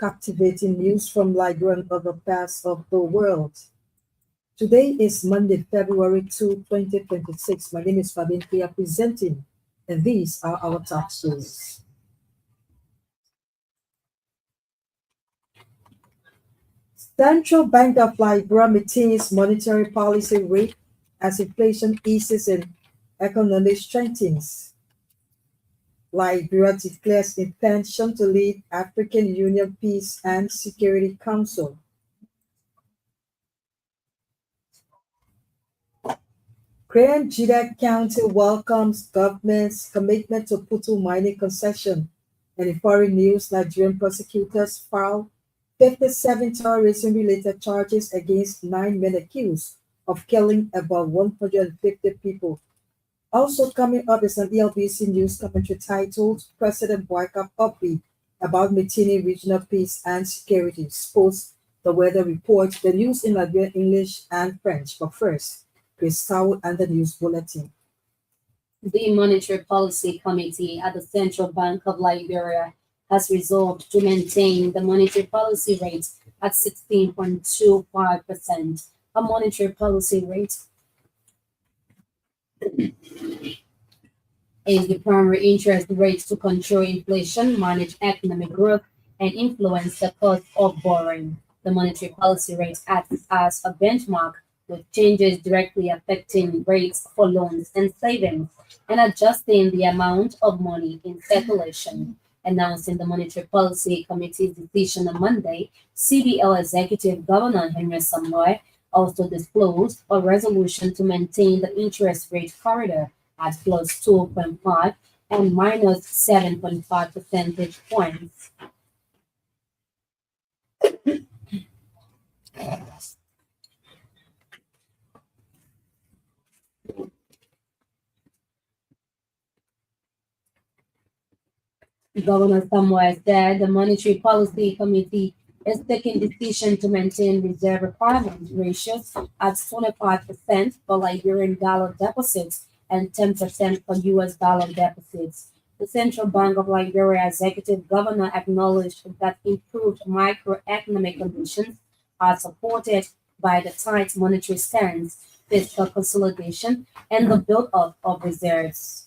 captivating news from Liberia and other parts of the world. Today is Monday, February 2, 2026. My name is Fabian Kia presenting, and these are our top stories. Central Bank of Liberia maintains monetary policy rate as inflation eases and economy strengthens. Liberia declares intention to lead African Union Peace and Security Council. Jida County welcomes government's commitment to Putu mining concession. And in foreign news, Nigerian prosecutors filed 57 terrorism-related charges against 9 men accused of killing about 150 people. Also coming up is an Elbc News commentary titled President Boyka Upbeat about maintaining regional peace and security. Sports, the weather report, the news in Liberian English and French. But first, Chris Towell and the news bulletin. The Monetary Policy Committee at the Central Bank of Liberia has resolved to maintain the monetary policy rate at 16.25%. A monetary policy rate is the primary interest rate to control inflation, manage economic growth, and influence the cost of borrowing. The monetary policy rate acts as a benchmark with changes directly affecting rates for loans and savings and adjusting the amount of money in circulation. Announcing the Monetary Policy Committee's decision on Monday, CBL Executive Governor Henry Samoei also disclosed a resolution to maintain the interest rate corridor at plus 2.5 and minus 7.5 percentage points. Governor Samoei said the Monetary Policy Committee is taking decision to maintain reserve requirement ratios at 25% for Liberian dollar deposits and 10% for US dollar deposits. The Central Bank of Liberia Executive Governor acknowledged that improved microeconomic conditions are supported by the tight monetary stance, fiscal consolidation, and the build-up of reserves.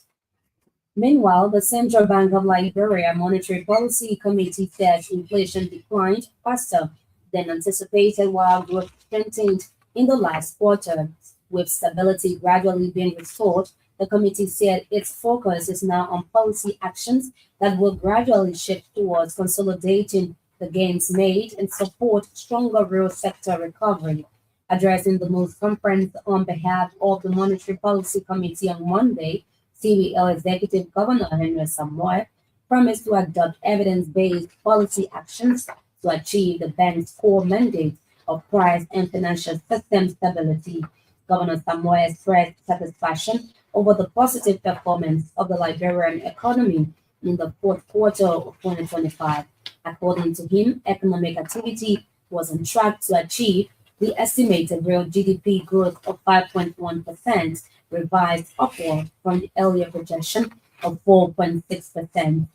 Meanwhile, the Central Bank of Liberia Monetary Policy Committee says inflation declined faster than anticipated while growth strengthened in the last quarter. With stability gradually being restored, the committee said its focus is now on policy actions that will gradually shift towards consolidating the gains made and support stronger real sector recovery. Addressing the news conference on behalf of the Monetary Policy Committee on Monday, CBL Executive Governor Henry Samoei promised to adopt evidence-based policy actions to achieve the bank's core mandate of price and financial system stability. Governor Samoei expressed satisfaction over the positive performance of the Liberian economy in the fourth quarter of 2025. According to him, economic activity was on track to achieve the estimated real GDP growth of 5.1%, revised upward from the earlier projection of 4.6%.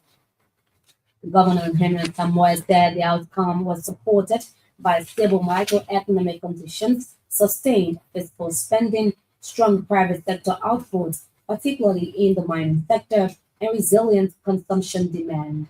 Governor Henry Samoei said the outcome was supported by stable microeconomic conditions, sustained fiscal spending, strong private sector output, particularly in the mining sector, and resilient consumption demand.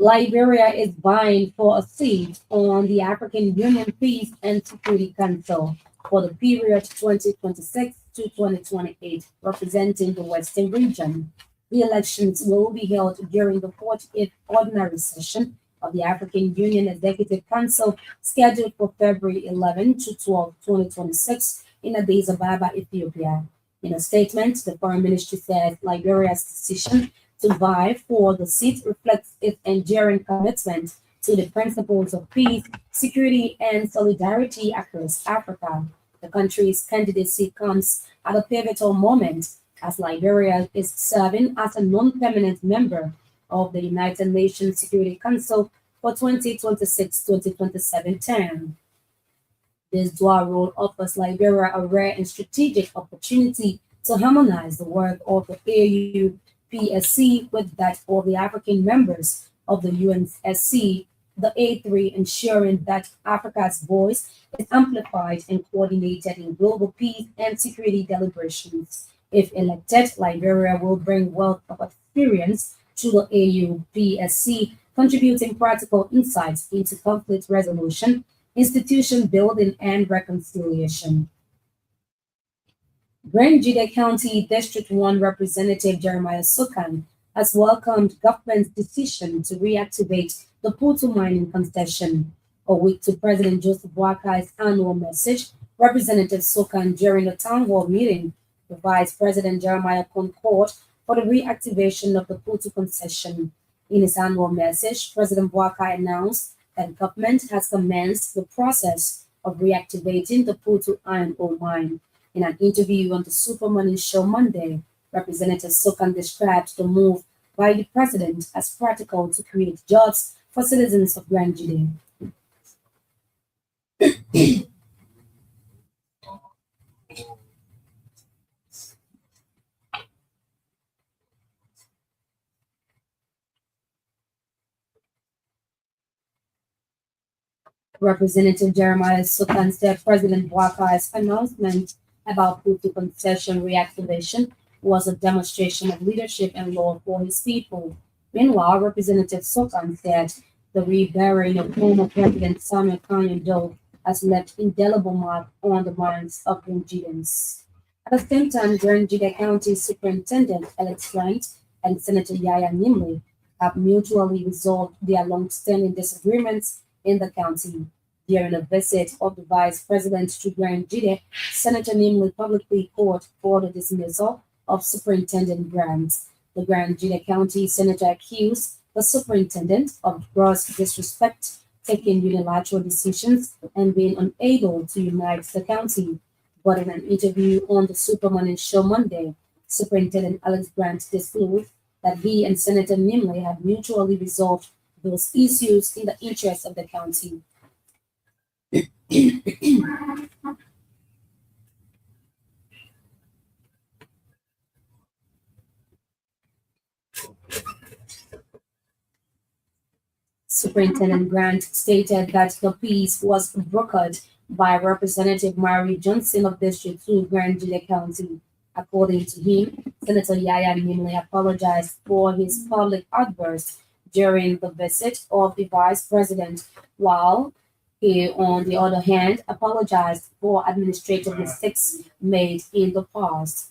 Liberia is vying for a seat on the African Union Peace and Security Council for the period 2026 to 2028, representing the Western region. The elections will be held during the 48th Ordinary Session of the African Union Executive Council, scheduled for February 11 to 12, 2026, in Addis Ababa, Ethiopia. In a statement, the Foreign Ministry says Liberia's decision to vie for the seat reflects its enduring commitment to the principles of peace, security, and solidarity across Africa. The country's candidacy comes at a pivotal moment as Liberia is serving as a non-permanent member of the United Nations Security Council for 2026-2027 term. This dual role offers Liberia a rare and strategic opportunity to harmonize the work of the AU PSC with that of the African members of the UNSC, the A3 ensuring that Africa's voice is amplified and coordinated in global peace and security deliberations. If elected, Liberia will bring wealth of experience to the AUPSC, contributing practical insights into conflict resolution, institution building, and reconciliation. Grand Jide County District 1 Representative Jeremiah Sukan has welcomed government's decision to reactivate the Putu mining concession. A week to President Joseph Boakai's annual message, Representative Sukan during a town hall meeting, the Vice President Jeremiah concurred for the reactivation of the Putu concession. In his annual message, President Boakai announced that government has commenced the process of reactivating the Putu iron ore mine. In an interview on the Super Money Show Monday, Representative Sokan described the move by the president as practical to create jobs for citizens of Grand Jide. Representative Jeremiah Sukan said President Bwakai's announcement about Putu concession reactivation was a demonstration of leadership and law for his people. Meanwhile, Representative Sukan said the reburying of former President Samuel Kanyando has left indelible mark on the minds of Grenjidans. At the same time, Grenjida County Superintendent Alex Grant and Senator Yaya Nimley have mutually resolved their long-standing disagreements in the county. During a visit of the Vice President to Grand Jide, Senator Nimley publicly called for the dismissal of Superintendent Grant. The Grand Jide County Senator accused the superintendent of gross disrespect, taking unilateral decisions, and being unable to unite the county. But in an interview on the Super Money Show Monday, Superintendent Alex Grant disclosed that he and Senator Nimley had mutually resolved those issues in the interest of the county. Superintendent Grant stated that the peace was brokered by Representative Mary Johnson of District 2, Grand Jide County. According to him, Senator Yaya Nimley apologized for his public outburst during the visit of the Vice President, while he, on the other hand, apologized for administrative mistakes made in the past.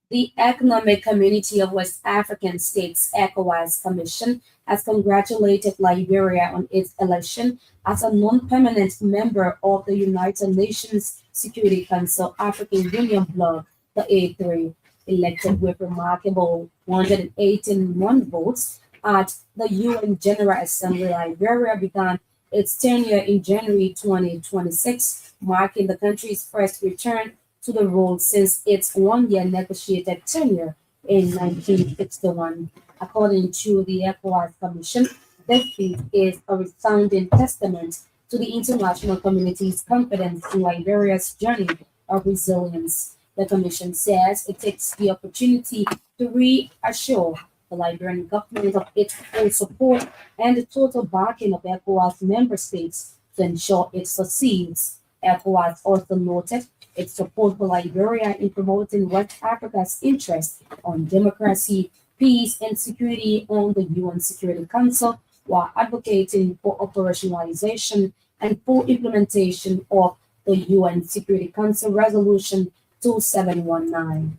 The Economic Community of West African States (ECOWAS) Commission has congratulated Liberia on its election as a non-permanent member of the United Nations Security Council African Union bloc, the A3, elected with remarkable 181 votes at the UN General Assembly. Liberia began its tenure in January 2026, marking the country's first return to the role since its one-year negotiated tenure in 1961. According to the ECOWAS Commission, this feat is a resounding testament to the international community's confidence in Liberia's journey of resilience. The Commission says it takes the opportunity to reassure the Liberian government of its full support and the total backing of ECOWAS member states to ensure it succeeds. ECOWAS also noted its support for Liberia in promoting West Africa's interest on democracy, peace, and security on the UN Security Council, while advocating for operationalization and full implementation of the UN Security Council Resolution 2719.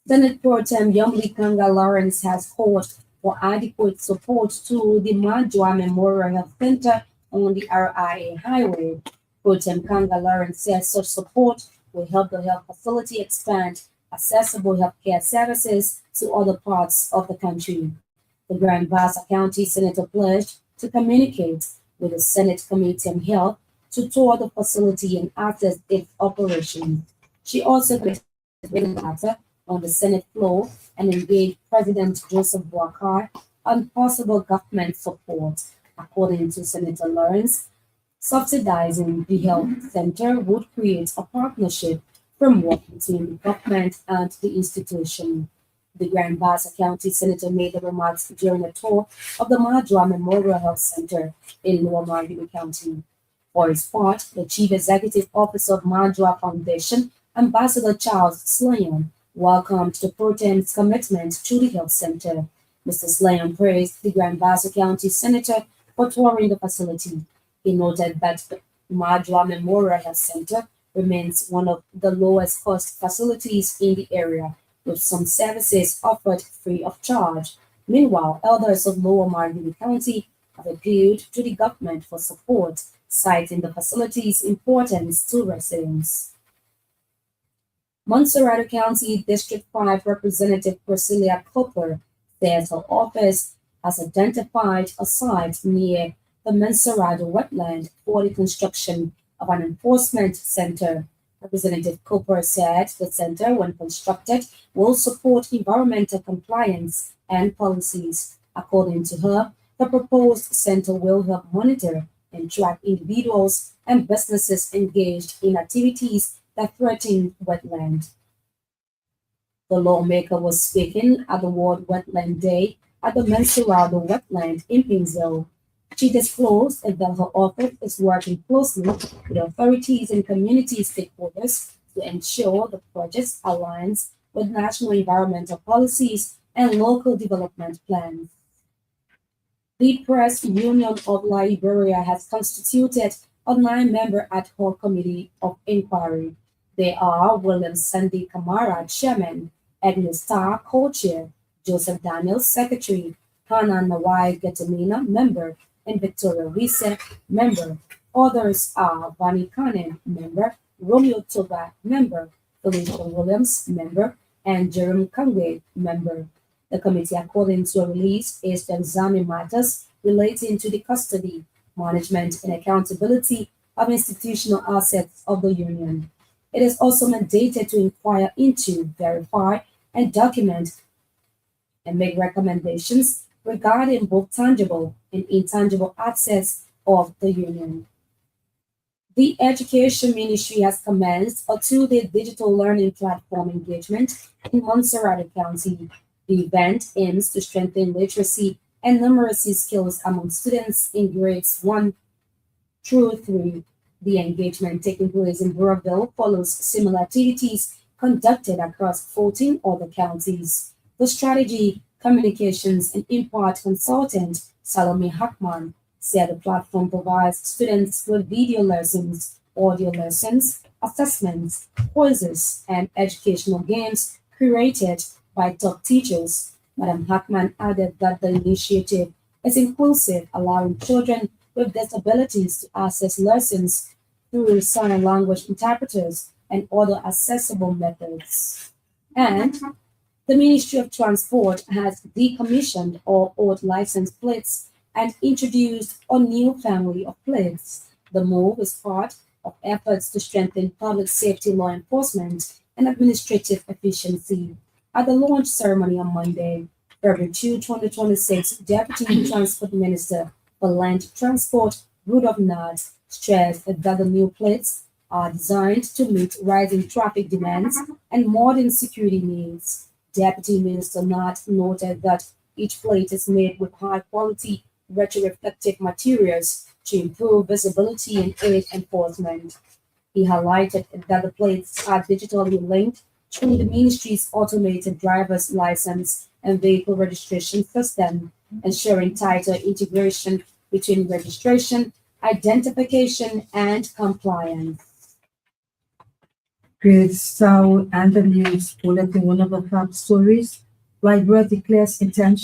Senate Pro Tem Yumli Kanga Lawrence has called for adequate support to the Majwa Memorial Health Center on the RIA Highway. Pro Tem Kanga Lawrence says such support will help the health facility expand accessible healthcare services to other parts of the country. The Grand Bassa County Senator pledged to communicate with the Senate Committee on Health to tour the facility and assess its operations. She also created data on the Senate floor and engaged President Joseph Boakai on possible government support. According to Senator Lawrence, subsidizing the health center would create a partnership framework between the government and the institution. The Grand Bassa County Senator made the remarks during a tour of the Madra Memorial Health Center in Lower Margary County. For his part, the Chief Executive Officer of Madra Foundation, Ambassador Charles Slayan, welcomed the protem's commitment to the health center. Mr. Slayan praised the Grand Bassa County Senator for touring the facility. He noted that the Madra Memorial Health Center remains one of the lowest cost facilities in the area, with some services offered free of charge. Meanwhile, elders of Lower Margary County have appealed to the government for support, citing the facility's importance to residents. Montserrat County District 5 Representative Priscilla Cooper says her office has identified a site near the Montserrat wetland for the construction of an enforcement center. Representative Cooper said the center, when constructed, will support environmental compliance and policies. According to her, the proposed center will help monitor and track individuals and businesses engaged in activities that threaten wetland. The lawmaker was speaking at the World Wetland Day at the Mensurado wetland in Pinsville. She disclosed that her office is working closely with authorities and community stakeholders to ensure the project aligns with national environmental policies and local development plans. The Press Union of Liberia has constituted a nine-member ad hoc committee of inquiry. They are William Sandy Kamara, Chairman, Edna Starr, Co-Chair, Joseph Daniels, Secretary, Hannah Nawai Getamina, Member, and Victoria Reese, Member. Others are Vani Kanen, Member, Romeo Toba, Member, Felicia Williams, Member, and Jerome Kangwe, Member. The committee, according to a release, is to examine matters relating to the custody, management, and accountability of institutional assets of the Union. It is also mandated to inquire into, verify, and document and make recommendations regarding both tangible and intangible assets of the Union. The Education Ministry has commenced a two-day digital learning platform engagement in Montserrat County. The event aims to strengthen literacy and numeracy skills among students in grades 1 through 3. The engagement taking place in Burrillville follows similar activities conducted across 14 other counties. The strategy, communications, and impart consultant Salome Hackman said the platform provides students with video lessons, audio lessons, assessments, quizzes, and educational games curated by top teachers. Madam Hackman added that the initiative is inclusive, allowing children with disabilities to access lessons through sign language interpreters and other accessible methods. And the Ministry of Transport has decommissioned all old license plates and introduced a new family of plates. The move is part of efforts to strengthen public safety law enforcement and administrative efficiency. At the launch ceremony on Monday, February 2, 2026, Deputy Transport Minister for Land Transport, Rudolph Nard, stressed that the new plates are designed to meet rising traffic demands and modern security needs. Deputy Minister Nard noted that each plate is made with high quality retroreflective materials to improve visibility and aid enforcement. He highlighted that the plates are digitally linked through the ministry's automated driver's license and vehicle registration system, ensuring tighter integration between registration, identification, and compliance. Great. So, and the news bulletin, one of the top stories. Liberia declares intention